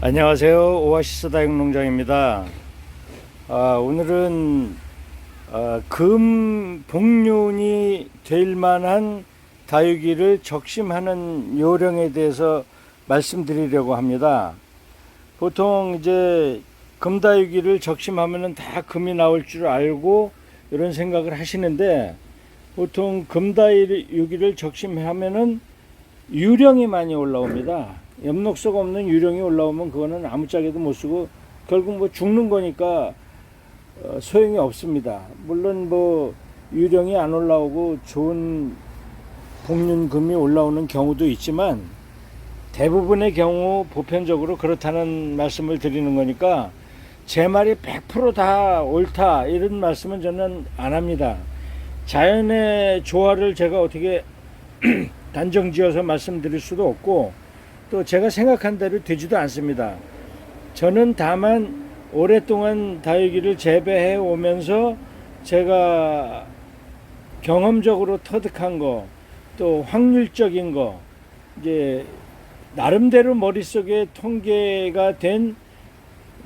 안녕하세요. 오아시스 다육농장입니다. 오늘은 금 복륜이 될 만한 다육이를 적심하는 요령에 대해서 말씀드리려고 합니다. 보통 이제 금다육이를 적심하면은 다 금이 나올 줄 알고 이런 생각을 하시는데, 보통 금다육이를 적심하면은 유령이 많이 올라옵니다. 엽록소가 없는 유령이 올라오면 그거는 아무짝에도 못 쓰고 결국 뭐 죽는 거니까 소용이 없습니다. 물론 뭐 유령이 안 올라오고 좋은 복륜금이 올라오는 경우도 있지만 대부분의 경우 보편적으로 그렇다는 말씀을 드리는 거니까 제 말이 100%다 옳다 이런 말씀은 저는 안 합니다. 자연의 조화를 제가 어떻게 단정지어서 말씀드릴 수도 없고 또 제가 생각한 대로 되지도 않습니다. 저는 다만 오랫동안 다육이를 재배해 오면서 제가 경험적으로 터득한 거, 또 확률적인 거, 이제 나름대로 머릿속에 통계가 된,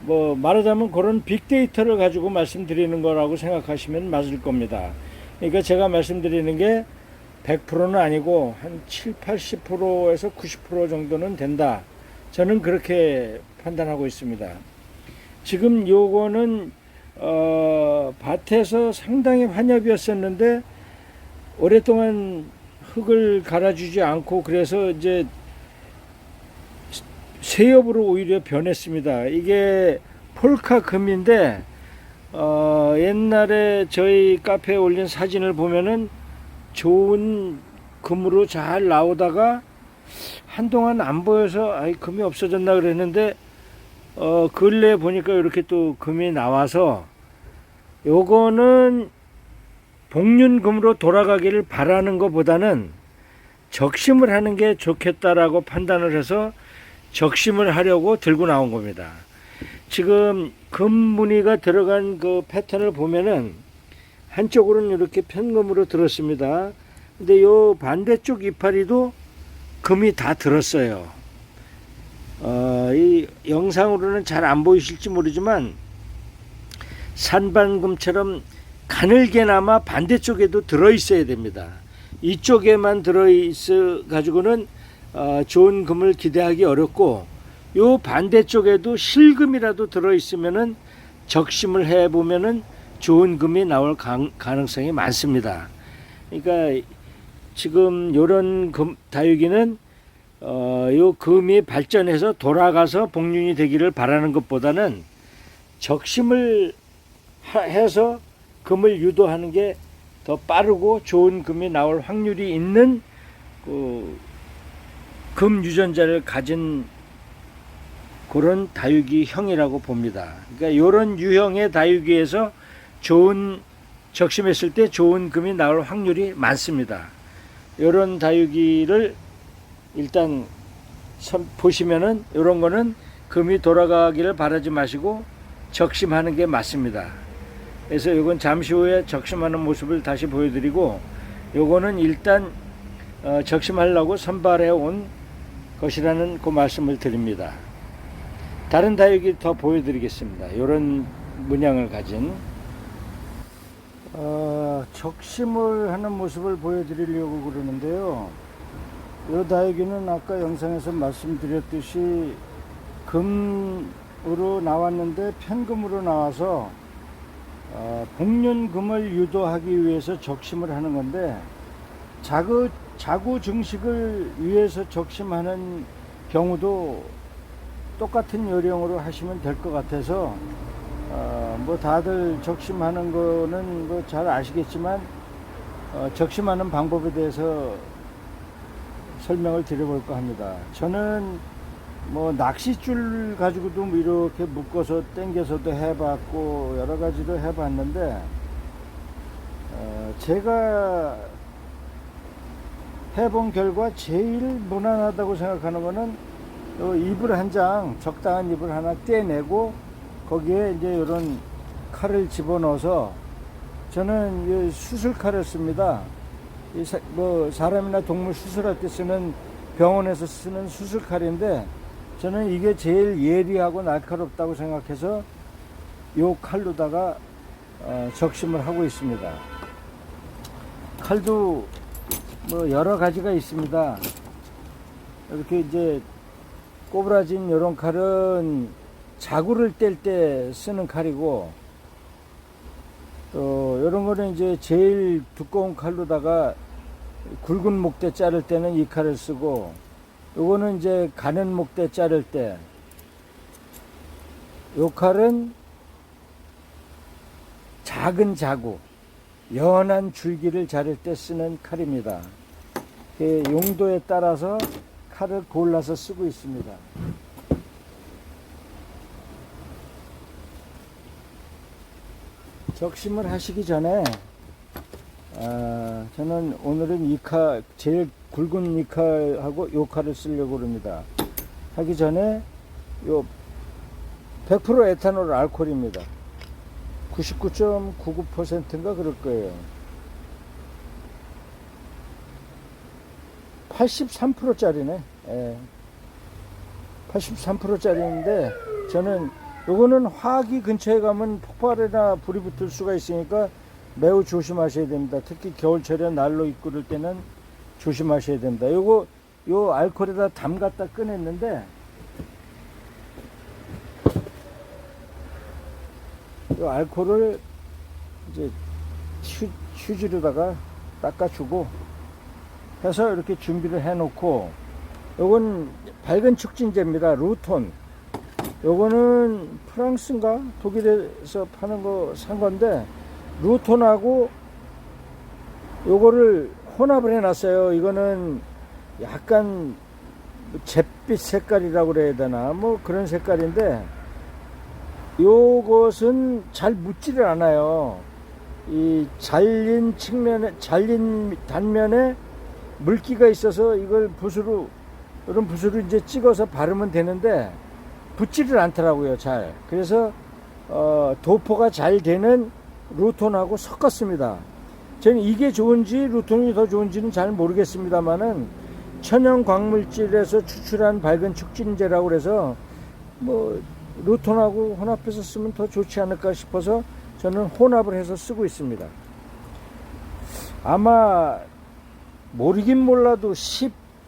뭐 말하자면 그런 빅데이터를 가지고 말씀드리는 거라고 생각하시면 맞을 겁니다. 그러니까 제가 말씀드리는 게 100%는 아니고 한 7, 80%에서 90% 정도는 된다. 저는 그렇게 판단하고 있습니다. 지금 요거는 밭에서 상당히 환엽이었었는데 오랫동안 흙을 갈아주지 않고 그래서 이제 새엽으로 오히려 변했습니다. 이게 폴카 금인데 옛날에 저희 카페에 올린 사진을 보면은 좋은 금으로 잘 나오다가 한동안 안 보여서 금이 없어졌나 그랬는데 근래에 보니까 이렇게 또 금이 나와서 요거는 복륜금으로 돌아가기를 바라는 것보다는 적심을 하는 게 좋겠다라고 판단을 해서 적심을 하려고 들고 나온 겁니다. 지금 금 무늬가 들어간 그 패턴을 보면은 한쪽으로는 이렇게 편금으로 들었습니다. 근데 요 반대쪽 이파리도 금이 다 들었어요. 이 영상으로는 잘 안 보이실지 모르지만 산반금처럼 가늘게나마 반대쪽에도 들어있어야 됩니다. 이쪽에만 들어있어 가지고는 좋은 금을 기대하기 어렵고 요 반대쪽에도 실금이라도 들어있으면은 적심을 해보면은 좋은 금이 나올 가능성이 많습니다. 그러니까 지금 요런 다육이는 요 금이 발전해서 돌아가서 복륜이 되기를 바라는 것보다는 적심을 해서 금을 유도하는 게 더 빠르고 좋은 금이 나올 확률이 있는 금 유전자를 가진 그런 다육이형이라고 봅니다. 그러니까 요런 유형의 다육이에서 좋은 적심했을 때 좋은 금이 나올 확률이 많습니다. 이런 다육이를 일단 보시면은 이런 거는 금이 돌아가기를 바라지 마시고 적심하는 게 맞습니다. 그래서 이건 잠시 후에 적심하는 모습을 다시 보여드리고 요거는 일단 적심하려고 선발해 온 것이라는 그 말씀을 드립니다. 다른 다육이 더 보여드리겠습니다. 이런 문양을 가진 적심을 하는 모습을 보여드리려고 그러는데요. 이 다육이는 아까 영상에서 말씀드렸듯이 금으로 나왔는데 편금으로 나와서 복륜금을 유도하기 위해서 적심을 하는 건데 자구 증식을 위해서 적심하는 경우도 똑같은 요령으로 하시면 될 것 같아서 뭐 다들 적심하는 거는 뭐 잘 아시겠지만 적심하는 방법에 대해서 설명을 드려볼까 합니다. 저는 뭐 낚싯줄 가지고도 이렇게 묶어서 당겨서도 해봤고 여러 가지로 해봤는데 제가 해본 결과 제일 무난하다고 생각하는 거는 이불 한 장, 적당한 이불 하나 떼내고 거기에 이제 이런 칼을 집어넣어서 저는 수술칼을 씁니다. 뭐 사람이나 동물 수술할 때 쓰는 병원에서 쓰는 수술칼인데 저는 이게 제일 예리하고 날카롭다고 생각해서 요 칼로다가 적심을 하고 있습니다. 칼도 뭐 여러 가지가 있습니다. 이렇게 이제 꼬부라진 요런 칼은 자구를 뗄 때 쓰는 칼이고, 또 요런 거는 이제 제일 두꺼운 칼로다가 굵은 목대 자를 때는 이 칼을 쓰고, 요거는 이제 가는 목대 자를 때, 요 칼은 작은 자구, 연한 줄기를 자를 때 쓰는 칼입니다. 용도에 따라서 칼을 골라서 쓰고 있습니다. 적심을 하시기 전에 저는 오늘은 이 칼, 제일 굵은 이 칼하고 요 칼을 쓰려고 합니다. 하기 전에 요 100% 에탄올 알코올입니다. 99.99%인가 그럴 거예요. 83%짜리네. 예. 83%짜리인데 저는 요거는 화기 근처에 가면 폭발이나 불이 붙을 수가 있으니까 매우 조심하셔야 됩니다. 특히 겨울철에 난로 입고 그럴 때는 조심하셔야 됩니다. 요거 요 알코올에다 담갔다 꺼냈는데, 요 알코올을 이제 휴지로다가 닦아주고 해서 이렇게 준비를 해 놓고, 요건 밝은 촉진제입니다. 루톤. 요거는 프랑스인가 독일에서 파는 거 산 건데, 루톤하고 요거를 혼합을 해 놨어요. 이거는 약간 잿빛 색깔이라고 그래야 되나 뭐 그런 색깔인데, 요것은 잘 묻지를 않아요. 이 잘린 측면에, 잘린 단면에 물기가 있어서 이걸 붓으로, 이런 붓으로 이제 찍어서 바르면 되는데 붙지를 않더라고요, 잘. 그래서 도포가 잘 되는 루톤하고 섞었습니다. 저는 이게 좋은지 루톤이 더 좋은지는 잘 모르겠습니다만은, 천연 광물질에서 추출한 밝은 촉진제라고 그래서 뭐 루톤하고 혼합해서 쓰면 더 좋지 않을까 싶어서 저는 혼합을 해서 쓰고 있습니다. 아마 모르긴 몰라도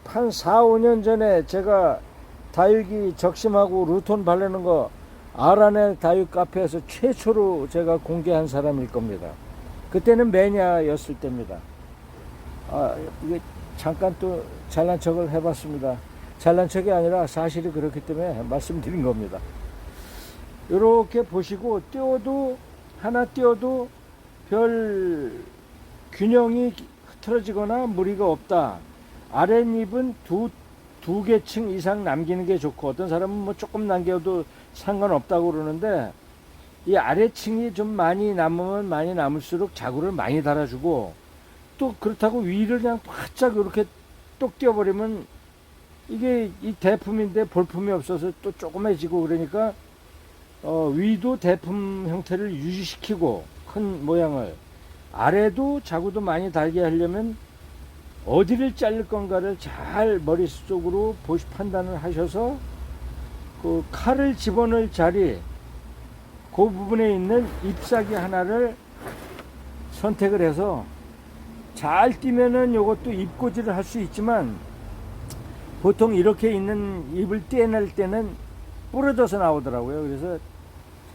한 4, 5년 전에 제가 다육이 적심하고 루톤 바르는 거 아란의 다육 카페에서 최초로 제가 공개한 사람일 겁니다. 그때는 매니아였을 때입니다. 이게 잠깐 또 잘난 척을 해봤습니다. 잘난 척이 아니라 사실이 그렇기 때문에 말씀드린 겁니다. 이렇게 보시고, 하나 띄워도 별 균형이 흐트러지거나 무리가 없다. 아랫잎은 두 개층 이상 남기는 게 좋고, 어떤 사람은 뭐 조금 남겨도 상관없다고 그러는데, 이 아래층이 좀 많이 남으면 많이 남을수록 자구를 많이 달아주고, 또 그렇다고 위를 그냥 바짝 이렇게 똑 띄워버리면 이게 이 대품인데 볼품이 없어서 또 조그매지고, 그러니까 위도 대품 형태를 유지시키고 큰 모양을, 아래도 자구도 많이 달게 하려면 어디를 자를 건가를 잘 머릿속으로 판단을 하셔서 그 칼을 집어넣을 자리, 그 부분에 있는 잎사귀 하나를 선택을 해서 잘 띄면은 요것도 잎꽂이를 할 수 있지만, 보통 이렇게 있는 잎을 떼낼 때는 부러져서 나오더라고요. 그래서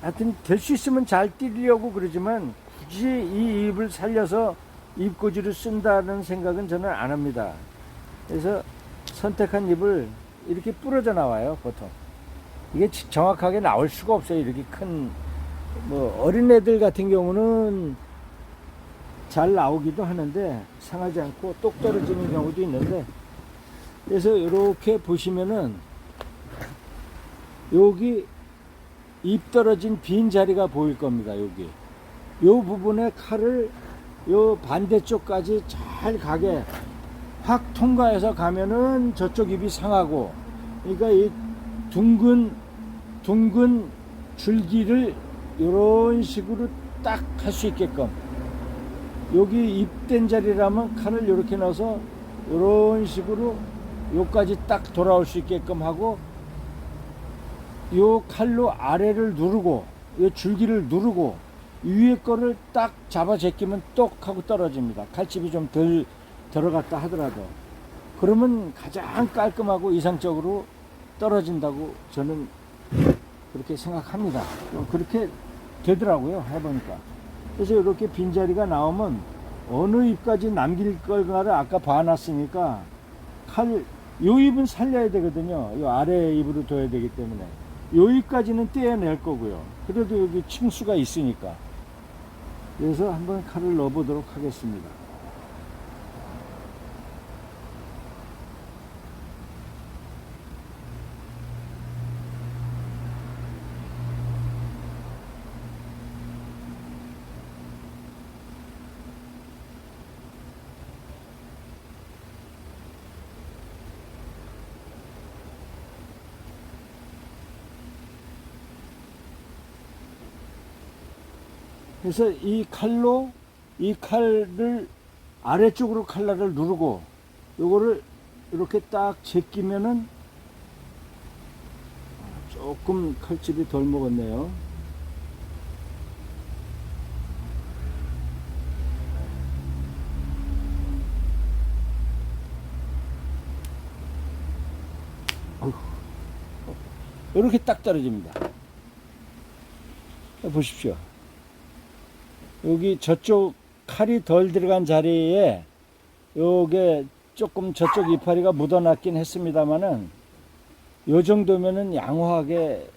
하여튼 될 수 있으면 잘 띄려고 그러지만, 굳이 이 잎을 살려서 잎꽂이를 쓴다는 생각은 저는 안 합니다. 그래서 선택한 잎을 이렇게 부러져 나와요, 보통. 이게 정확하게 나올 수가 없어요. 이렇게 큰, 뭐 어린애들 같은 경우는 잘 나오기도 하는데 상하지 않고 똑 떨어지는 경우도 있는데, 그래서 이렇게 보시면은 여기 잎 떨어진 빈 자리가 보일 겁니다. 여기 요 부분에 칼을 요 반대쪽까지 잘 가게 확 통과해서 가면은 저쪽 잎이 상하고, 그러니까 이 둥근 줄기를 이런 식으로 딱 할 수 있게끔, 여기 잎된 자리라면 칼을 이렇게 넣어서 이런 식으로 요까지 딱 돌아올 수 있게끔 하고, 요 칼로 아래를 누르고 요 줄기를 누르고 위에 거를 딱 잡아 제끼면 똑 하고 떨어집니다. 칼집이 좀 덜 들어갔다 하더라도. 그러면 가장 깔끔하고 이상적으로 떨어진다고 저는 그렇게 생각합니다. 그렇게 되더라고요, 해보니까. 그래서 이렇게 빈자리가 나오면 어느 입까지 남길 걸가를 아까 봐놨으니까 요 입은 살려야 되거든요. 요 아래 입으로 둬야 되기 때문에 요 입까지는 떼어낼 거고요. 그래도 여기 층수가 있으니까. 그래서 한번 칼을 넣어 보도록 하겠습니다. 그래서 이 칼을 아래쪽으로 칼날을 누르고 요거를 이렇게 딱 제끼면은 조금 칼집이 덜 먹었네요. 이렇게 딱 떨어집니다. 보십시오. 여기 저쪽 칼이 덜 들어간 자리에 요게 조금 저쪽 이파리가 묻어났긴 했습니다만은 요 정도면은 양호하게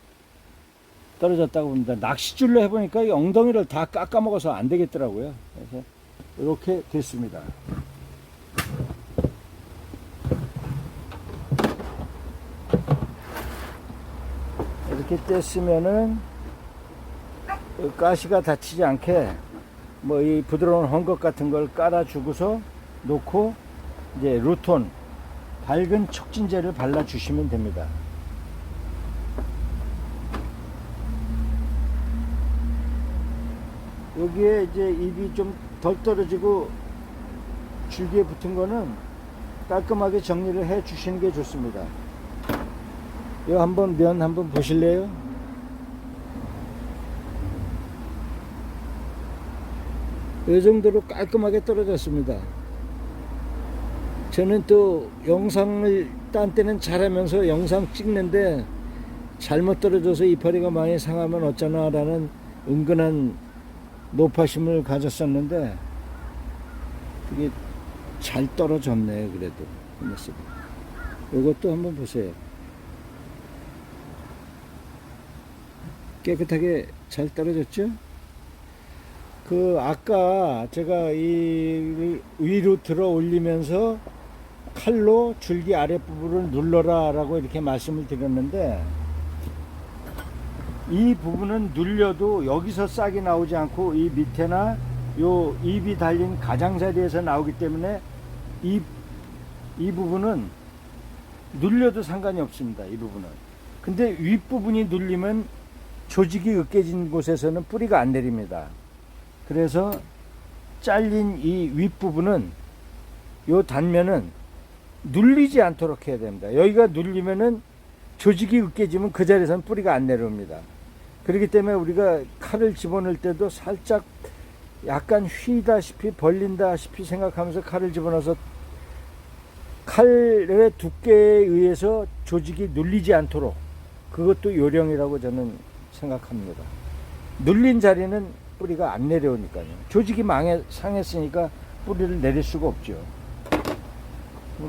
떨어졌다고 봅니다. 낚싯줄로 해보니까 이 엉덩이를 다 깎아먹어서 안 되겠더라고요. 그래서 이렇게 됐습니다. 이렇게 뗐으면은 가시가 다치지 않게 뭐 이 부드러운 헝겊 같은 걸 깔아주고서 놓고 이제 루톤 밝은 촉진제를 발라주시면 됩니다. 여기에 이제 잎이 좀 덜 떨어지고 줄기에 붙은 거는 깔끔하게 정리를 해 주시는 게 좋습니다. 이거 한번 면 한번 보실래요? 이 정도로 깔끔하게 떨어졌습니다. 저는 또 영상을 딴 때는 잘하면서 영상 찍는데 잘못 떨어져서 이파리가 많이 상하면 어쩌나 라는 은근한 노파심을 가졌었는데 그게 잘 떨어졌네요. 그래도 이것도 한번 보세요. 깨끗하게 잘 떨어졌죠? 아까 제가 이 위로 들어 올리면서 칼로 줄기 아랫부분을 눌러라 라고 이렇게 말씀을 드렸는데 이 부분은 눌려도 여기서 싹이 나오지 않고 이 밑에나 요 잎이 달린 가장자리에서 나오기 때문에 이 부분은 눌려도 상관이 없습니다. 이 부분은. 근데 윗부분이 눌리면 조직이 으깨진 곳에서는 뿌리가 안 내립니다. 그래서 잘린 이 윗부분은 요 단면은 눌리지 않도록 해야 됩니다. 여기가 눌리면은 조직이 으깨지면 그 자리에서는 뿌리가 안 내려옵니다. 그렇기 때문에 우리가 칼을 집어넣을 때도 살짝 약간 휘다시피 벌린다시피 생각하면서 칼을 집어넣어서 칼의 두께에 의해서 조직이 눌리지 않도록 그것도 요령이라고 저는 생각합니다. 눌린 자리는 뿌리가 안 내려오니까요. 조직이 상했으니까 뿌리를 내릴 수가 없죠.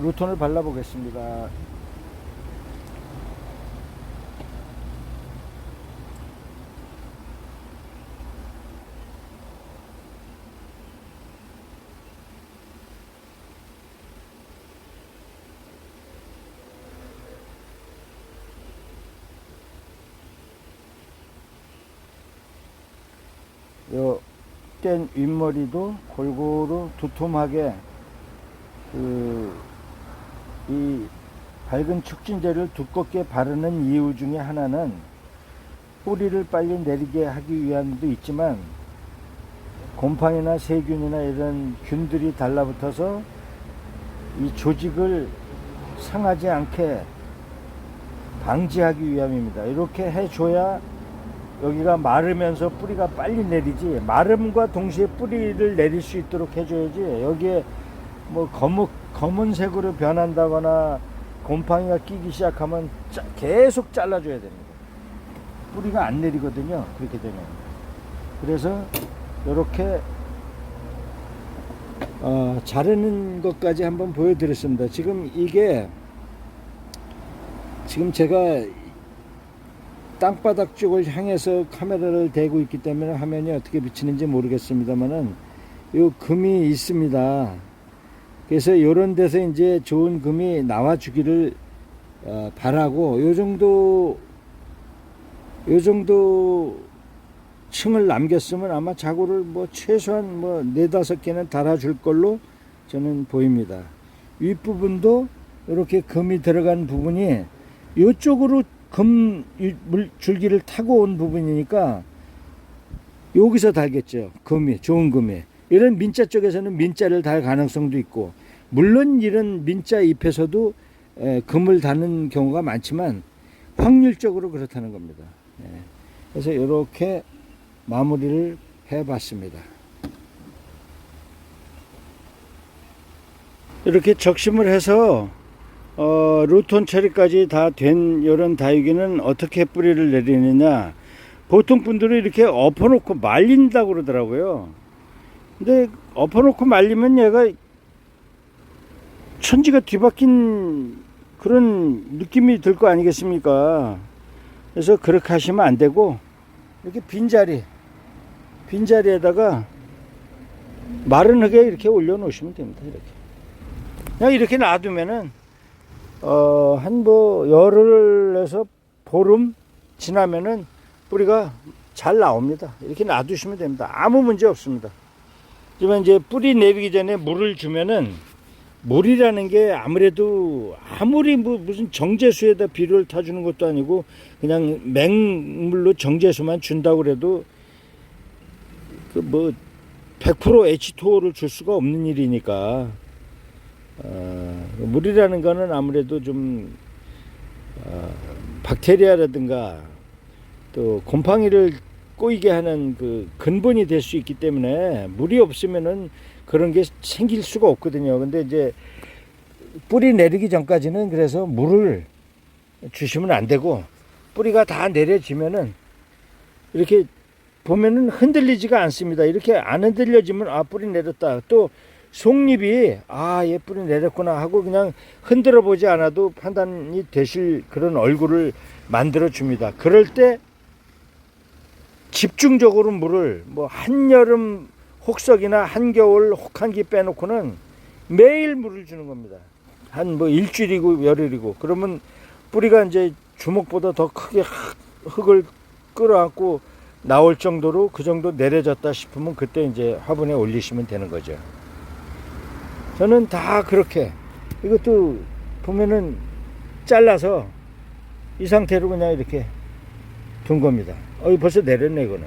루톤을 발라보겠습니다. 요 뗀 윗머리도 골고루 두툼하게 이 밝은 촉진제를 두껍게 바르는 이유 중에 하나는 뿌리를 빨리 내리게 하기 위함도 있지만 곰팡이나 세균이나 이런 균들이 달라붙어서 이 조직을 상하지 않게 방지하기 위함입니다. 이렇게 해줘야 여기가 마르면서 뿌리가 빨리 내리지, 마름과 동시에 뿌리를 내릴 수 있도록 해줘야지, 여기에 뭐 검은색으로 변한다거나 곰팡이가 끼기 시작하면 계속 잘라줘야 됩니다. 뿌리가 안 내리거든요, 그렇게 되면. 그래서 이렇게 자르는 것까지 한번 보여드렸습니다. 지금 이게 지금 제가 땅바닥 쪽을 향해서 카메라를 대고 있기 때문에 화면이 어떻게 비치는지 모르겠습니다만은 요 금이 있습니다. 그래서 요런 데서 이제 좋은 금이 나와 주기를 바라고, 요 정도 층을 남겼으면 아마 자구를 뭐 최소한 뭐 4-5개는 달아줄 걸로 저는 보입니다. 윗부분도 이렇게 금이 들어간 부분이 이쪽으로 줄기를 타고 온 부분이니까 여기서 달겠죠. 금이, 좋은 금이. 이런 민자 쪽에서는 민자를 달 가능성도 있고, 물론 이런 민자 잎에서도 금을 다는 경우가 많지만 확률적으로 그렇다는 겁니다. 그래서 이렇게 마무리를 해봤습니다. 이렇게 적심을 해서 루톤 처리까지 다 된 이런 다육이는 어떻게 뿌리를 내리느냐, 보통 분들은 이렇게 엎어놓고 말린다고 그러더라고요. 근데 엎어놓고 말리면 얘가 천지가 뒤바뀐 그런 느낌이 들 거 아니겠습니까? 그래서 그렇게 하시면 안 되고, 이렇게 빈자리에다가 마른 흙에 이렇게 올려 놓으시면 됩니다. 이렇게 그냥 이렇게 놔두면은 한 뭐 열흘에서 보름 지나면은 뿌리가 잘 나옵니다. 이렇게 놔두시면 됩니다. 아무 문제 없습니다. 하지만 이제 뿌리 내리기 전에 물을 주면은, 물이라는 게 아무래도 아무리 뭐 무슨 정제수에다 비료를 타주는 것도 아니고 그냥 맹물로 정제수만 준다고 그래도 그 뭐 100% H2O를 줄 수가 없는 일이니까, 물이라는 거는 아무래도 좀 박테리아라든가 또 곰팡이를 꼬이게 하는 그 근본이 될 수 있기 때문에 물이 없으면은 그런 게 생길 수가 없거든요. 근데 이제 뿌리 내리기 전까지는 그래서 물을 주시면 안 되고, 뿌리가 다 내려지면은 이렇게 보면은 흔들리지가 않습니다. 이렇게 안 흔들려지면 뿌리 내렸다. 또 속잎이 얘 뿌리 내렸구나 하고 그냥 흔들어 보지 않아도 판단이 되실 그런 얼굴을 만들어 줍니다. 그럴 때 집중적으로 물을 뭐 한여름 혹석이나 한겨울 혹한기 빼놓고는 매일 물을 주는 겁니다. 한 뭐 일주일이고 열흘이고, 그러면 뿌리가 이제 주먹보다 더 크게 흙을 끌어안고 나올 정도로 그 정도 내려졌다 싶으면 그때 이제 화분에 올리시면 되는 거죠. 저는 다 그렇게, 이것도 보면은 잘라서 이 상태로 그냥 이렇게 둔 겁니다. 벌써 내렸네 이거는.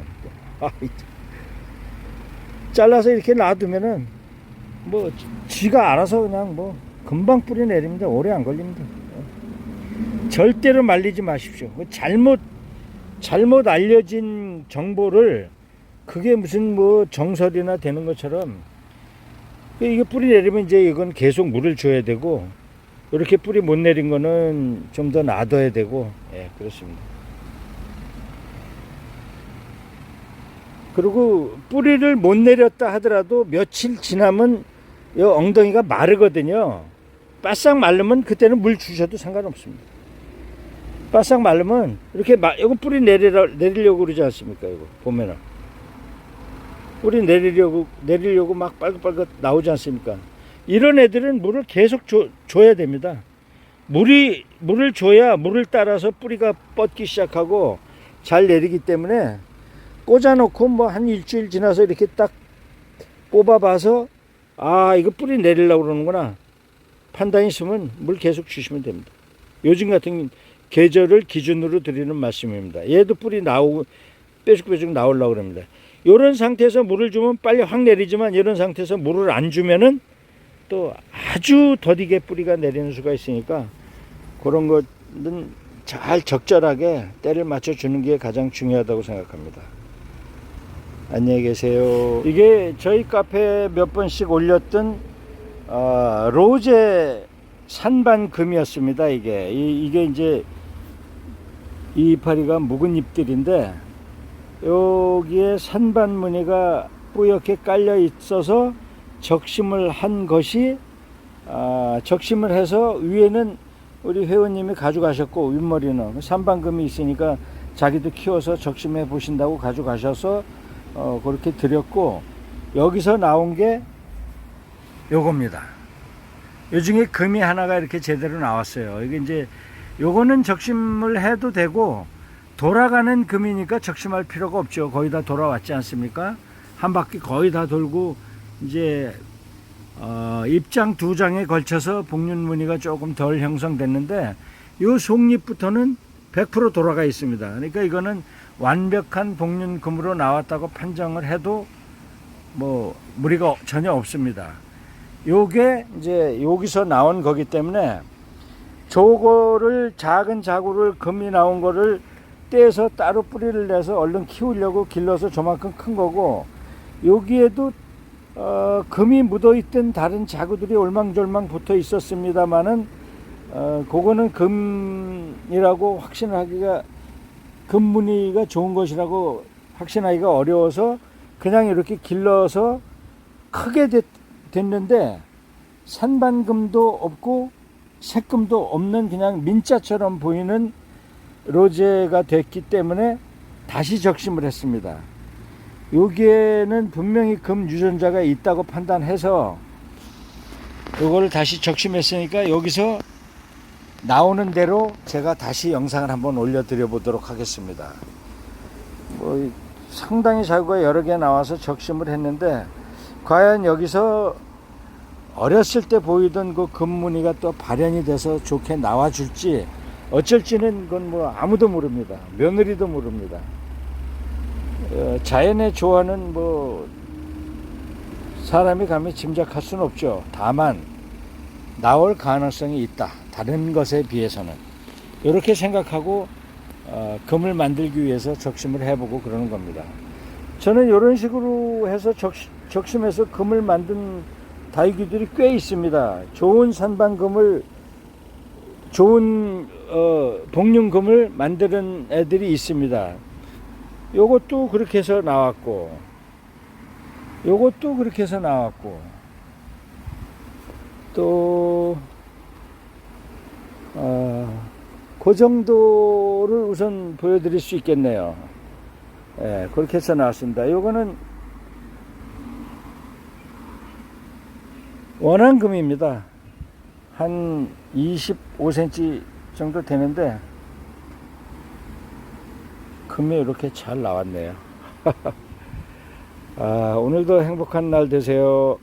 잘라서 이렇게 놔두면은 뭐 지가 알아서 그냥 뭐 금방 뿌리 내립니다. 오래 안 걸립니다. 절대로 말리지 마십시오. 잘못 알려진 정보를 그게 무슨 뭐 정설이나 되는 것처럼, 이게 뿌리 내리면 이제 이건 계속 물을 줘야 되고, 이렇게 뿌리 못 내린 거는 좀 더 놔둬야 되고, 그렇습니다. 그리고 뿌리를 못 내렸다 하더라도 며칠 지나면 이 엉덩이가 마르거든요. 바싹 마르면 그때는 물 주셔도 상관없습니다. 바싹 마르면 이렇게 이거 뿌리 내리려고 그러지 않습니까? 이거 보면은 뿌리 내리려고 막 빨갛빨갛 나오지 않습니까? 이런 애들은 물을 계속 줘야 됩니다. 물을 줘야 물을 따라서 뿌리가 뻗기 시작하고 잘 내리기 때문에, 꽂아놓고 뭐 한 일주일 지나서 이렇게 딱 뽑아봐서 이거 뿌리 내리려고 그러는구나 판단이 있으면 물 계속 주시면 됩니다. 요즘 같은 계절을 기준으로 드리는 말씀입니다. 얘도 뿌리 나오고 뾰족뾰족 나오려고 합니다. 이런 상태에서 물을 주면 빨리 확 내리지만, 이런 상태에서 물을 안 주면은 또 아주 더디게 뿌리가 내리는 수가 있으니까, 그런 것은 잘 적절하게 때를 맞춰 주는 게 가장 중요하다고 생각합니다. 안녕히 계세요. 이게 저희 카페에 몇 번씩 올렸던 로제 산반금이었습니다. 이게 이제 이 이파리가 묵은 잎들인데 여기에 산반 무늬가 뿌옇게 깔려 있어서 적심을 한 것이 적심을 해서 위에는 우리 회원님이 가져가셨고 윗머리는 산반금이 있으니까 자기도 키워서 적심해 보신다고 가져가셔서 그렇게 드렸고, 여기서 나온 게 요겁니다. 요 중에 금이 하나가 이렇게 제대로 나왔어요. 이게 이제 요거는 적심을 해도 되고, 돌아가는 금이니까 적심할 필요가 없죠. 거의 다 돌아왔지 않습니까? 한 바퀴 거의 다 돌고 이제 입장 두 장에 걸쳐서 복륜 무늬가 조금 덜 형성됐는데, 요 속잎부터는 100% 돌아가 있습니다. 그러니까 이거는 완벽한 복륜금으로 나왔다고 판정을 해도 뭐 무리가 전혀 없습니다. 요게 이제 여기서 나온 거기 때문에 저거를 작은 자구를 금이 나온 거를 떼서 따로 뿌리를 내서 얼른 키우려고 길러서 저만큼 큰 거고, 여기에도 금이 묻어있던 다른 자구들이 올망졸망 붙어 있었습니다만은 그거는 금이라고 확신하기가, 금무늬가 좋은 것이라고 확신하기가 어려워서 그냥 이렇게 길러서 크게 됐는데, 산반금도 없고 색금도 없는 그냥 민자처럼 보이는 로제가 됐기 때문에 다시 적심을 했습니다. 여기에는 분명히 금 유전자가 있다고 판단해서 이거를 다시 적심했으니까 여기서 나오는 대로 제가 다시 영상을 한번 올려드려 보도록 하겠습니다. 뭐 상당히 자구가 여러 개 나와서 적심을 했는데, 과연 여기서 어렸을 때 보이던 그 금무늬가 또 발현이 돼서 좋게 나와줄지 어쩔지는 그건 뭐 아무도 모릅니다. 며느리도 모릅니다. 자연의 조화는 뭐 사람이 감히 짐작할 수는 없죠. 다만 나올 가능성이 있다, 다른 것에 비해서는. 이렇게 생각하고 금을 만들기 위해서 적심을 해보고 그러는 겁니다. 저는 이런 식으로 해서 적심해서 금을 만든 다육이들이 꽤 있습니다. 좋은 산반금을, 좋은 복륜금을 만드는 애들이 있습니다. 요것도 그렇게 해서 나왔고, 요것도 그렇게 해서 나왔고, 또 그 정도를 우선 보여드릴 수 있겠네요. 예, 그렇게 해서 나왔습니다. 요거는 원앙금입니다. 한 25cm 정도 되는데 금이 이렇게 잘 나왔네요. 오늘도 행복한 날 되세요.